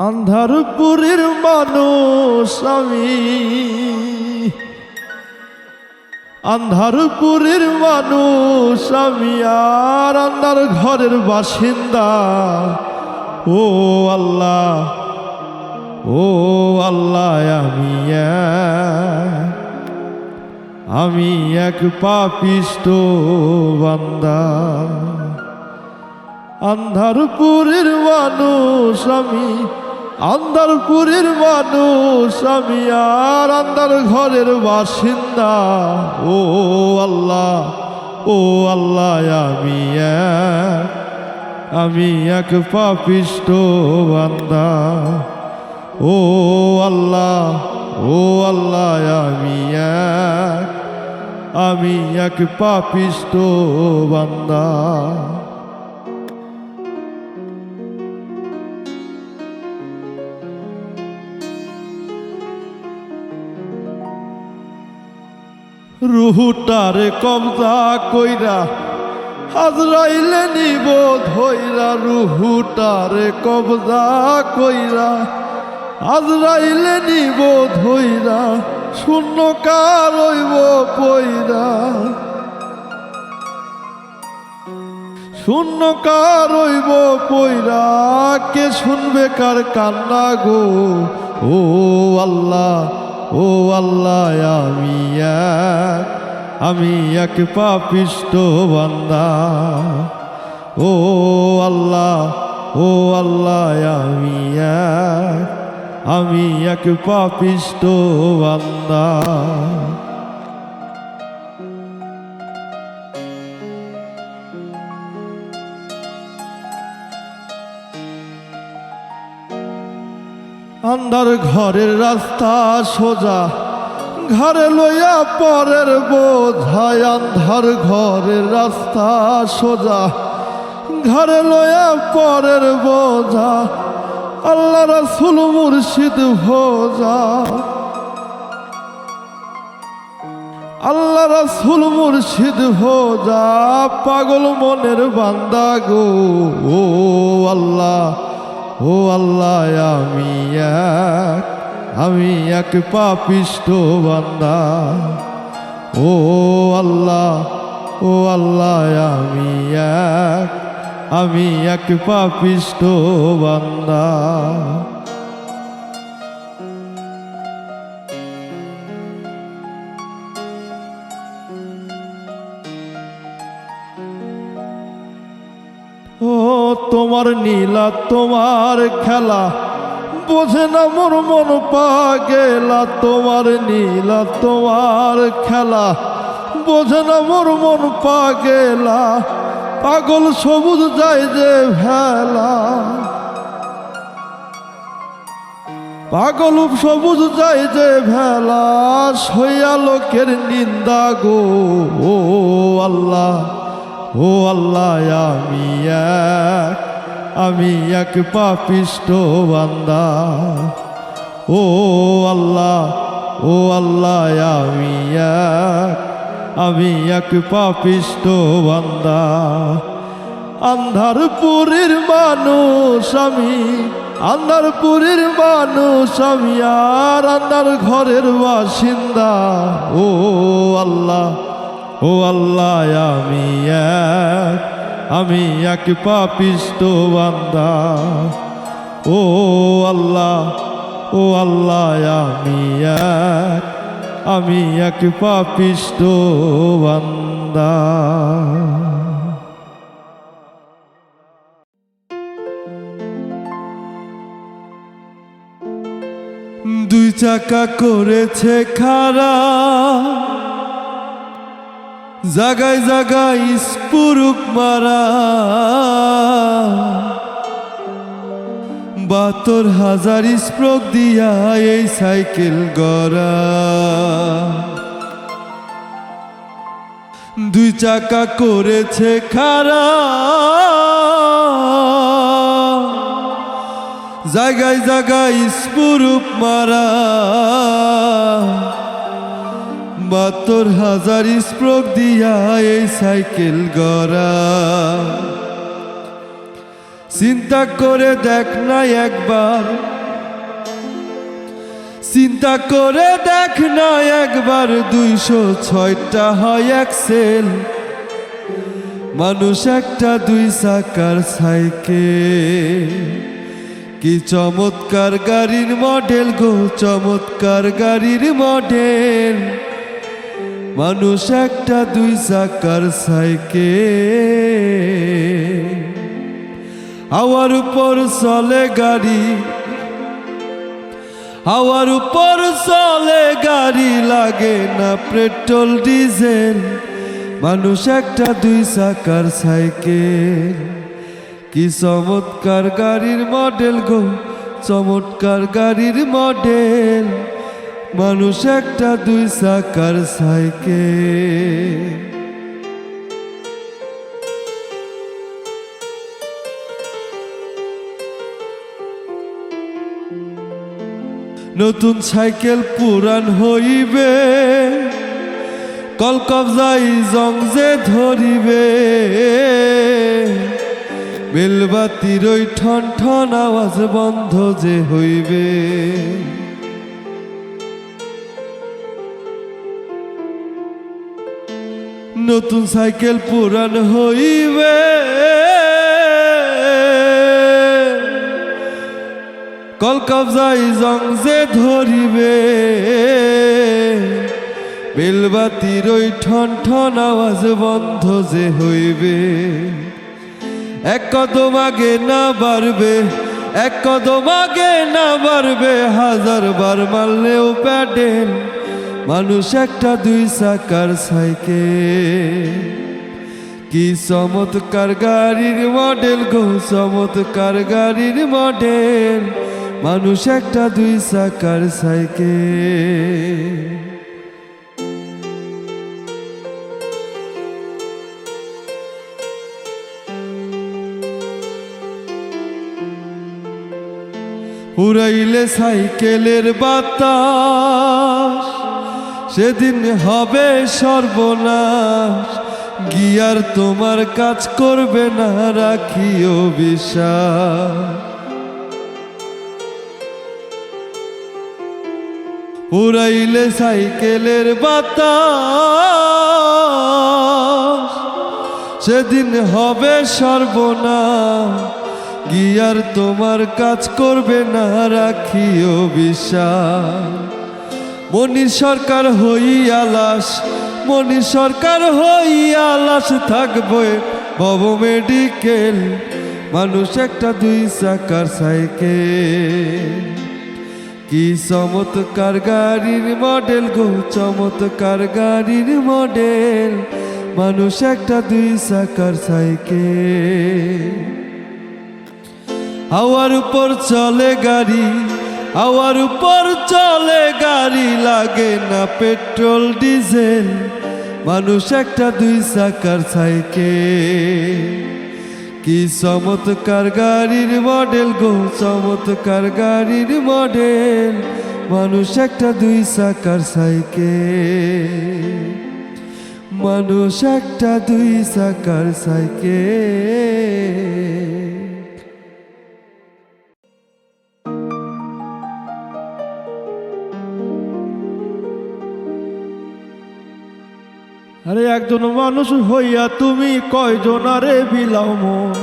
আন্ধারপুরের মানুষ আমি, আন্ধারপুরের মানুষ আমি, আর আন্ধার ঘরের বাসিন্দা। ও আল্লাহ, ও আল্লাহ, আমি এক পাপিষ্ঠ বান্দা। আন্ধারপুরের মানুষ আমি, আন্ধারপুরের মানুষ আমি, আর আন্ধার ঘরের বাসিন্দা। ও আল্লাহ, ও আল্লাহ, আমি এক পাপিষ্ঠ বান্দা। ও আল্লাহ, ও আল্লাহ, আমি এক পাপিষ্ঠ বান্দা। রুহুটারে কবজা কইরা আজরাইলে নিব ধইরা, রুহুটারে কবজা কইরা আজরাইলে নিব ধইরা, শূন্য কার হইব পইরা, শূন্য কার হইব পইরা, কে শুনবে কার কান্না গো। ও আল্লাহ, ও আল্লাহ, আমি এক পাপিষ্ঠ বান্দা। ও আল্লাহ, ও আল্লাহ, আমি এক পাপিষ্ঠ বান্দা। আন্ধার ঘরের রাস্তা সোজা, ঘরে লইয়া পরের বোঝায়। আন্ধার ঘরের রাস্তা সোজা, ঘরে লইয়া পরের বোঝা, আল্লাহ রাসূল মুর্শিদ ভোজা, আল্লাহ রাসূল মুর্শিদ ভোজা, পাগল মনের বান্দা গো। ও আল্লাহ, ও আল্লাহ, আমি এক পাপিষ্ঠ বান্দা। ও আল্লাহ, ও আল্লাহ, আমি এক পাপিষ্ঠ বান্দা। ও তোমার নীলা, তোমার খেলা বোঝে না মোর মন পাগেলা। তোমার নীলা, তোমার খেলা বোঝে না মোর মন পাগেলা, পাগল সবুজ যায় যে ভেলা, পাগল সবুজ যায় যে ভেলা, সইয়া লোকের নিন্দা গো। ও আল্লাহ, ও আল্লাহ, আমি এক পাপিষ্ঠ বান্দা। ও আল্লাহ, ও আল্লাহ, আমি এক পাপিষ্ঠ বান্দা। আন্ধারপুরের মানুষ আমি, আন্ধারপুরের মানুষ আমি, আর আন্ধার ঘরের বাসিন্দা। ও আল্লাহ, ও আল্লাহ, আমি এক পাপিষ্ঠ বান্দা। ও আল্লাহ, ও আল্লাহ, আমি এক পাপিষ্ঠ বান্দা। দুই চাকা করেছে খাড়া, জাগায় জাগায় স্পুরুক মারা, ৭২,০০০ স্প্রোক দিয়া এই সাইকেল গড়া। দুই চাকা করেছে খাড়া, জায়গায় জায়গায় স্পুরুক মারা, ৭২,০০০ স্প্রোক দিয়া এই সাইকেল গড়া। চিন্তা করে দেখ না একবার চিন্তা করে দেখ না একবার 206টা হয় এক্সেল, মানুষ একটা 2 চাকার সাইকেল। কি চমৎকার গাড়ির মডেল গো, চমৎকার গাড়ির মডেল, মানুষ একটা 2 চাকার সাইকেল। হাওয়ার উপর চলে গাড়ি, হাওয়ার উপর চলে গাড়ি, লাগে না পেট্রোল ডিজেল, মানুষ একটা 2 চাকার সাইকেল। কি চমৎকার গাড়ির মডেল গো, চমৎকার গাড়ির মডেল, মানুষ একটা 2 চাকার সাইকেল। নতুন সাইকেল পুরান হইবে, কলকবজাই জং যে ধরিবে, বেলবাতির ওই ঠন ঠন আওয়াজ বন্ধ যে হইবে। নতুন সাইকেল পুরান হইবে, কলকবজাই জং যে ধরিবে, বেলবাতির ওই ঠন ঠন আওয়াজ বন্ধ যে হইবে। এক কদম আগে না বাড়বে, এক কদম আগে না বাড়বে, 1000 বার মারলেও প্যাডেল, মানুষ একটা 2 চাকার সাইকেল। কি চমৎকার গাড়ির মডেল গো, চমৎকার গাড়ির মডেল, মানুষ একটা 2 চাকার সাইকেল। উড়াইলে সাইকেলের বাতাস, সেদিন হবে সর্বনাশ, গিয়ার তোমার কাজ করবে না, রাখিও বিশ্বাস। উড়াইলে সাইকেলের বাতাস, সেদিন হবে সর্বনাশ, গিয়ার তোমার কাজ করবে না, রাখিও বিশ্বাস। মনির সরকার হইয়া লাশ, মনির সরকার হইয়া লাশ, থাকবে ভব মেডিকেল, মানুষ একটা 2 চাকার সাইকেল। কি চমৎকার গাড়ির মডেল গো, চমৎকার গাড়ির মডেল, মানুষ একটা 2 চাকার সাইকেল। হাওয়ার উপর চলে গাড়ি, হাওয়ার উপর চলে গাড়ি, লাগে না পেট্রোল ডিজেল, মানুষ একটা 2 চাকার সাইকেল। কি চমৎকার গাড়ির মডেল গো, চমৎকার গাড়ির মডেল, মানুষ একটা 2 চাকার সাইকেল, মানুষ একটা 2 চাকার সাইকেল। আরে একজন মানুষ হইয়া তুমি কয়জনারে বিলাও মন,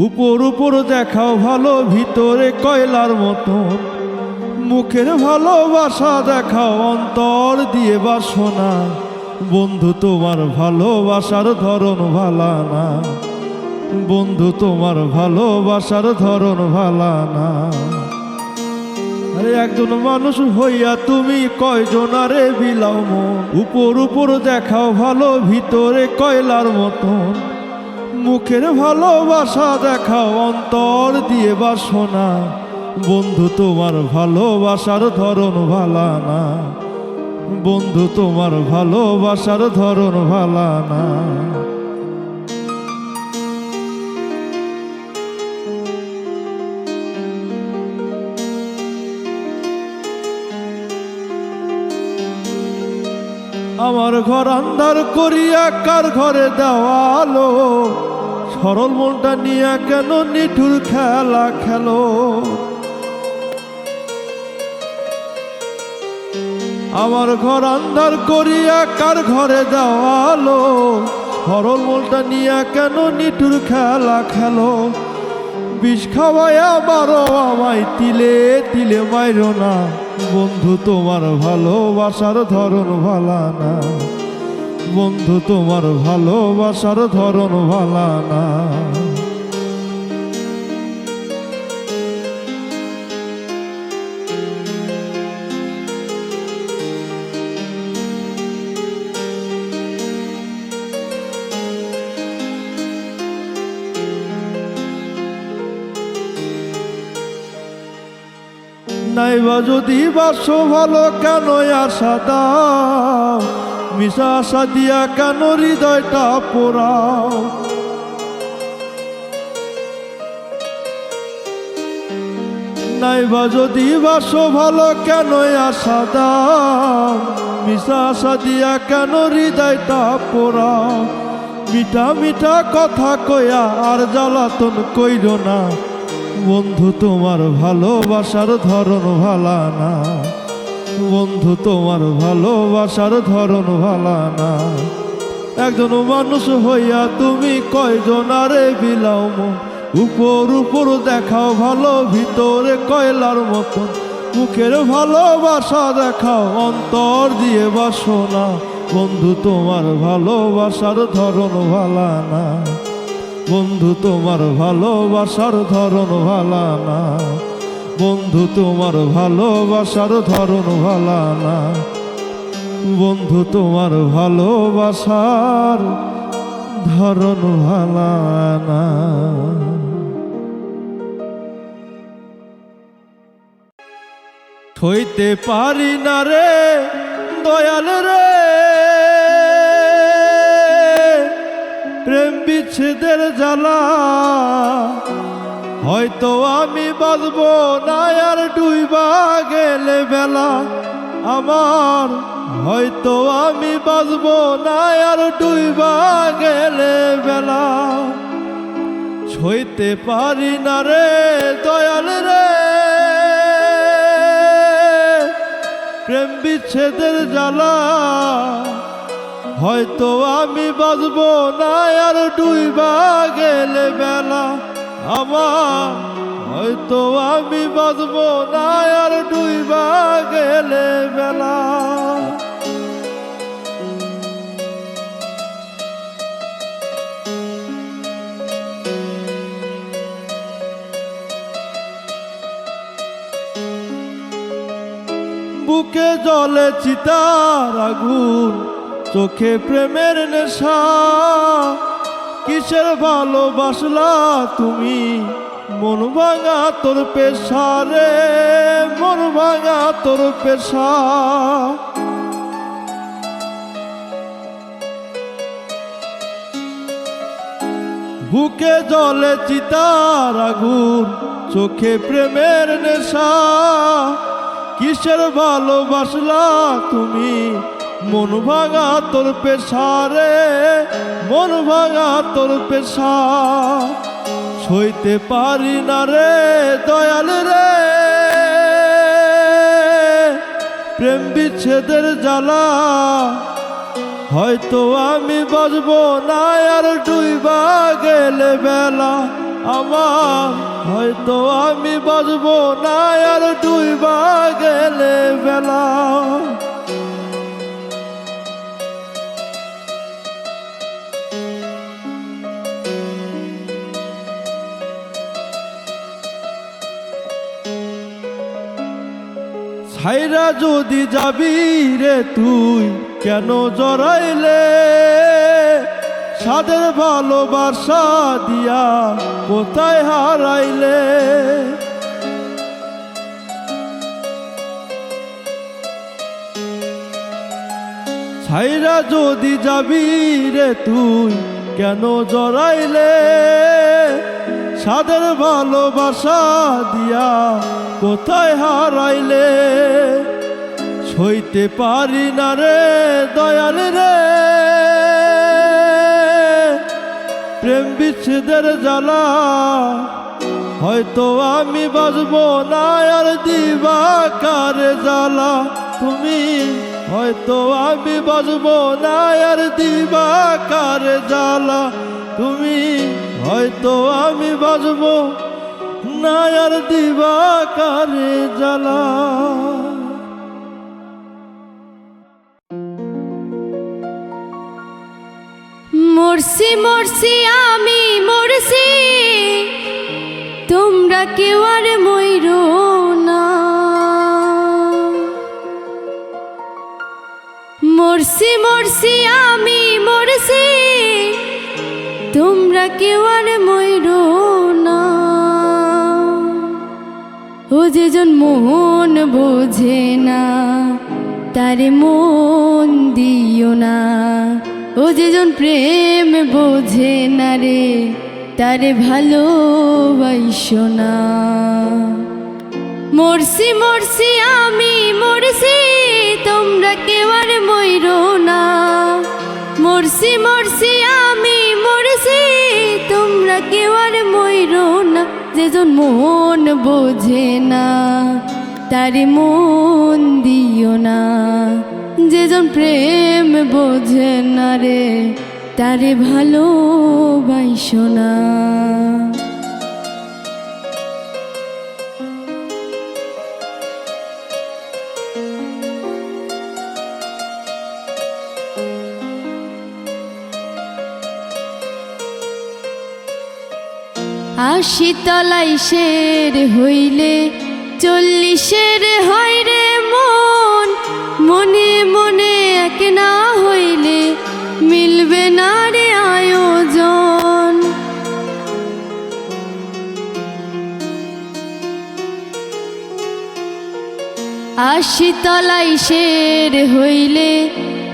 উপর উপর দেখাও ভালো, ভিতরে কয়লার মতন, মুখের ভালোবাসা দেখাও, অন্তর দিয়ে বাসনা। বন্ধু তোমার ভালোবাসার ধরন ভালা না, বন্ধু তোমার ভালোবাসার ধরন ভালা না। আরে একজন মানুষ হইয়া তুমি কয়জনারে বিলাও মন, উপর উপর দেখাও ভালো, ভিতরে কয়লার মতন, মুখের ভালোবাসা দেখাও, অন্তর দিয়ে বাসনা। বন্ধু তোমার ভালোবাসার ধরন ভালা না, বন্ধু তোমার ভালোবাসার ধরন ভালা না। আমার ঘর আন্ধার করিয়া কার ঘরে দেওয়ালো, সরল মনটা নিয়ে কেন নিঠুর খেলা খেলো? আমার ঘর আন্ধার করিয়া কার ঘরে দেওয়ালো? সরল মনটা নিয়ে কেন নিঠুর খেলা খেলো? বিষ খাওয়াইয়া মারো আমায় তিলে তিলে মাইরো না, বন্ধু তোমার ভালোবাসার ধরন ভালা না, বন্ধু তোমার ভালোবাসার ধরন ভালা না। নাইবা যদি বাসো ভালো কেন আশা দাও? মিশা আশা দিয়া কেন হৃদয়টা পোড়াও? নাইবা যদি বাসো ভালো কেন আশা দাও? মিশা আশা দিয়া কেন হৃদয়টা পোড়াও? মিঠা মিঠা কথা কয়া আর জ্বালাতন কইরো না, বন্ধু তোমার ভালোবাসার ধরন ভালা না, বন্ধু তোমার ভালোবাসার ধরন ভালা না। একজন মানুষ হইয়া তুমি কয়জনারে বিলাও মন? উপর উপর দেখাও ভালো, ভিতরে কয়লার মতন। মুখের ভালোবাসা দেখাও, অন্তর দিয়ে বাসো না, বন্ধু তোমার ভালোবাসার ধরন ভালা না, বন্ধু তোমার ভালোবাসার ধরন ভালা না, বন্ধু তোমার ভালোবাসার ধরন ভালা না, বন্ধু তোমার ভালোবাসার ধরন ভালা না। হইতে পারি না রে দয়াল রে প্রেম বিচ্ছেদের জ্বালা, হয়তো আমি বাঁচব না আর ডুইবা গেলে বেলা আমার, হয়তো আমি বাঁচব না আর ডুইবা গেলে বেলা। সইতে পারি না রে দয়াল রে প্রেম বিচ্ছেদের জ্বালা, হয়তো আমি বাঁচব না আর ডুইবা গেলে বেলা আমার, হয়তো আমি বাঁচব না আর ডুইবা গেলে বেলা। বুকে জলে চিতার আগুন, চোখে প্রেমের নেশা, কিসের ভালোবাসলা তুমি? মন ভাঙা তোর পেশা রে, মন ভাঙা তোর পেশা। বুকে জলে চিতার আগুন, চোখে প্রেমের নেশা, কিসের ভালোবাসলা তুমি? মন ভাঙা তোর পেশা রে, মন ভাঙা তোর পেশা। সইতে পারি না রে দয়াল রে প্রেম বিচ্ছেদের জ্বালা, হয়তো আমি বাঁচব না আর ডুইবা গেলে বেলা আমার, হয়তো আমি বাঁচব না আর ডুইবা গেলে বেলা। ছাইরা যদি যাবি রে তুই কেন জড়াইলে? সাদের ভালোবাসা দিয়া কোথায় হারাইলে? ছাইরা যদি যাবি রে তুই কেন জড়াইলে? সাদের ভালোবাসা দিয়া কোথায় হারাইলে? সইতে পারি না রে দয়াল রে প্রেম বিচ্ছেদের জ্বালা, হয়তো আমি বাজবো না আর দিবা কারে জ্বালা তুমি, হয়তো আমি বাজবো না আর দিবা কারে জ্বালা তুমি, হয়তো আমি বাজবো না আর দিবা কারে জ্বালা। মরছি মরছি আমি মরছি, তোমরা কেউ আর মইরো না। মরছি মরছি আমি মরছি, তোমরা কেউ আর মইরো না। ও যেজন মন বোঝে না, তারে মন দিও না। ও যেজন প্রেম বোঝে না রে, তারে ভালোবাসো না। মরছি মরছি আমি মরছি, তোমরা কেউ আর মইরো না। মরছি মরছি আমি মরছি, তোমরা কেউ আর মইরো না। যেজন মন বোঝে না, তারে মন দিও না। যেজন প্রেম বোঝে না রে, তারে ভালোবাসো না। আশি তলাই শের হইলে 40-এর হয় রে মন। মনে মনে এক না হইলে মিলবে না রে আয়োজন। আশি তলাই শের হইলে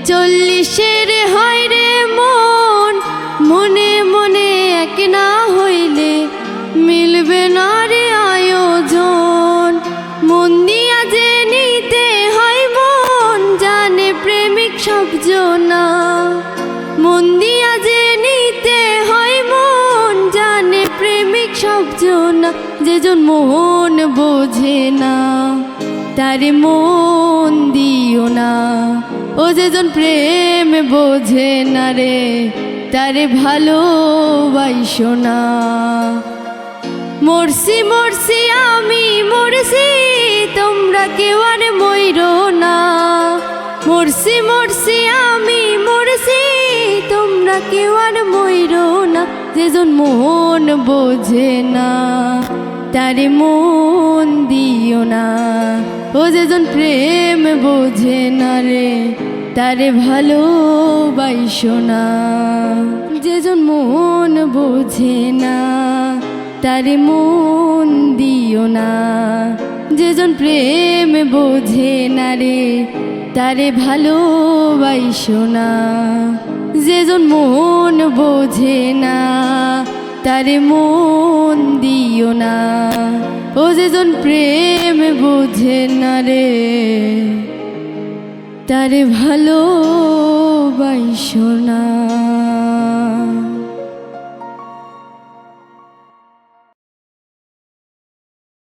40-এর হয় রে মন। মনে মনে এক না হইলে মিলবে না রে আয়োজন। মন দিয়া যে নিতে হয় মন, জানে প্রেমিক সব জনা। মন দিয়া যে নিতে হয় মন, জানে প্রেমিক সব জনা। যেজন মন বোঝে না, তারে মন দিও না। ও যেজন প্রেম বোঝে না রে, তারে ভালোবাসো না। মরছি মরছি আমি মরছি, তোমরা কেউ আর মইরো না। মরছি মরছি আমি মরছি, তোমরা কেউ আর মইরো না। যেজন মন বোঝে না, তারে মন দিও না। ও যেজন প্রেম বোঝে না রে, তারে ভালোবাসো না। যেজন মন বোঝে না, তারে মন দিও না। যেজন প্রেম বোঝে না রে, তারে ভালোবাসো না। যেজন মন বোঝে না, তারে মন দিও না। ও যেজন প্রেম বোঝে না রে, তারে ভালোবাসো না।